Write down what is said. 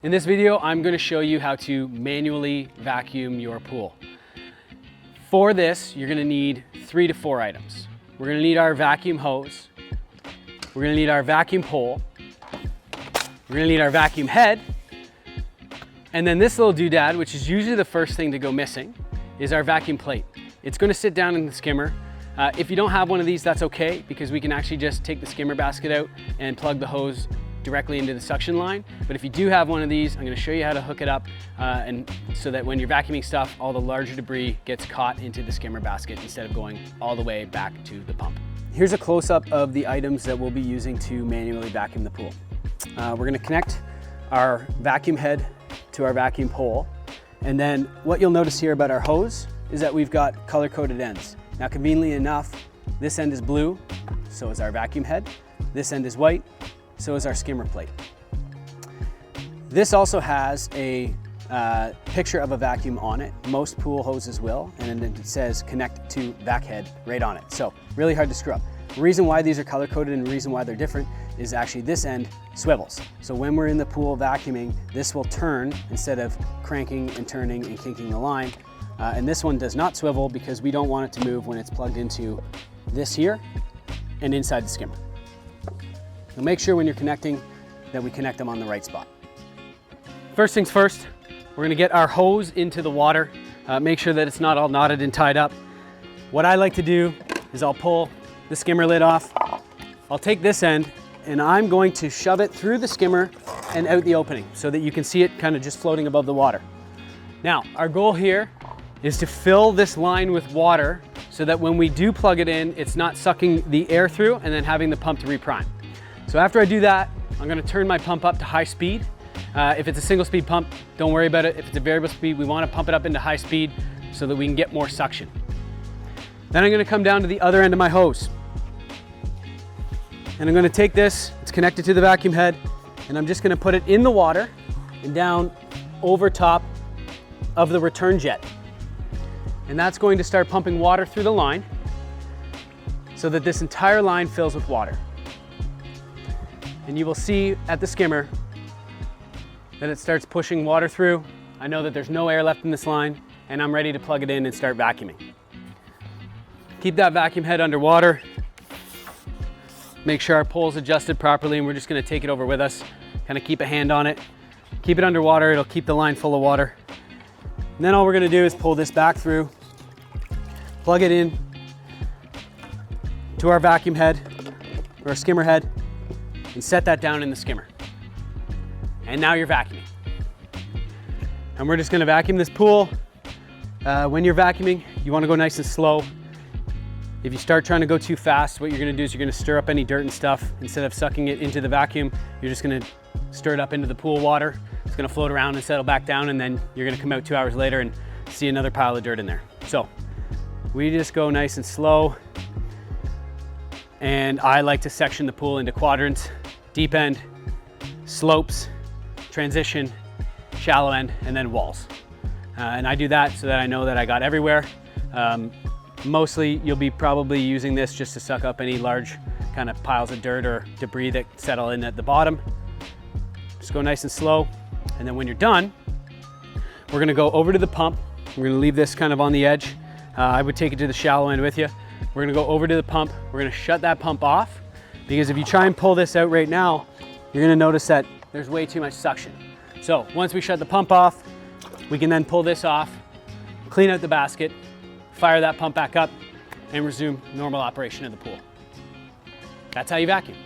In this video, I'm going to show you how to manually vacuum your pool. For this, you're going to need 3 to 4 items. We're going to need our vacuum hose. We're going to need our vacuum pole. We're going to need our vacuum head. And then this little doodad, which is usually the first thing to go missing, is our vacuum plate. It's going to sit down in the skimmer. If you don't have one of these, that's okay, because we can actually just take the skimmer basket out and plug the hose directly into the suction line. But if you do have one of these, I'm going to show you how to hook it up and so that when you're vacuuming stuff, all the larger debris gets caught into the skimmer basket instead of going all the way back to the pump. Here's a close-up of the items that we'll be using to manually vacuum the pool. We're going to connect our vacuum head to our vacuum pole, and then what you'll notice here about our hose is that we've got color-coded ends. Now, conveniently enough, this end is blue, so is our vacuum head. This end is white, so is our skimmer plate. This also has a picture of a vacuum on it. Most pool hoses will, and then it says connect to vac head right on it. So really hard to screw up. The reason why these are color coded and the reason why they're different is actually this end swivels. So when we're in the pool vacuuming, this will turn instead of cranking and turning and kinking the line. And this one does not swivel because we don't want it to move when it's plugged into this here and inside the skimmer. So make sure when you're connecting that we connect them on the right spot. First things first, we're going to get our hose into the water. Make sure that it's not all knotted and tied up. What I like to do is I'll pull the skimmer lid off. I'll take this end and I'm going to shove it through the skimmer and out the opening so that you can see it kind of just floating above the water. Now, our goal here is to fill this line with water so that when we do plug it in, it's not sucking the air through and then having the pump to reprime. So after I do that, I'm going to turn my pump up to high speed. If it's a single speed pump, don't worry about it. If it's a variable speed, we want to pump it up into high speed so that we can get more suction. Then I'm going to come down to the other end of my hose. And I'm going to take this, it's connected to the vacuum head, and I'm just going to put it in the water and down over top of the return jet. And that's going to start pumping water through the line so that this entire line fills with water. And you will see at the skimmer that it starts pushing water through. I know that there's no air left in this line, and I'm ready to plug it in and start vacuuming. Keep that vacuum head underwater. Make sure our pole's adjusted properly, and we're just gonna take it over with us. Kind of keep a hand on it. Keep it underwater, it'll keep the line full of water. And then all we're gonna do is pull this back through, plug it in to our vacuum head, or our skimmer head, and set that down in the skimmer. And now you're vacuuming. And we're just gonna vacuum this pool. When you're vacuuming, you wanna go nice and slow. If you start trying to go too fast, what you're gonna do is you're gonna stir up any dirt and stuff. Instead of sucking it into the vacuum, you're just gonna stir it up into the pool water. It's gonna float around and settle back down, and then you're gonna come out 2 hours later and see another pile of dirt in there. So we just go nice and slow. And I like to section the pool into quadrants: deep end, slopes, transition, shallow end, and then walls. And I do that so that I know that I got everywhere. Mostly you'll be probably using this just to suck up any large kind of piles of dirt or debris that settle in at the bottom. Just go nice and slow. And then when you're done, we're gonna go over to the pump. We're gonna leave this kind of on the edge. I would take it to the shallow end with you. We're gonna go over to the pump. We're gonna shut that pump off, because if you try and pull this out right now, you're gonna notice that there's way too much suction. So once we shut the pump off, we can then pull this off, clean out the basket, fire that pump back up, and resume normal operation of the pool. That's how you vacuum.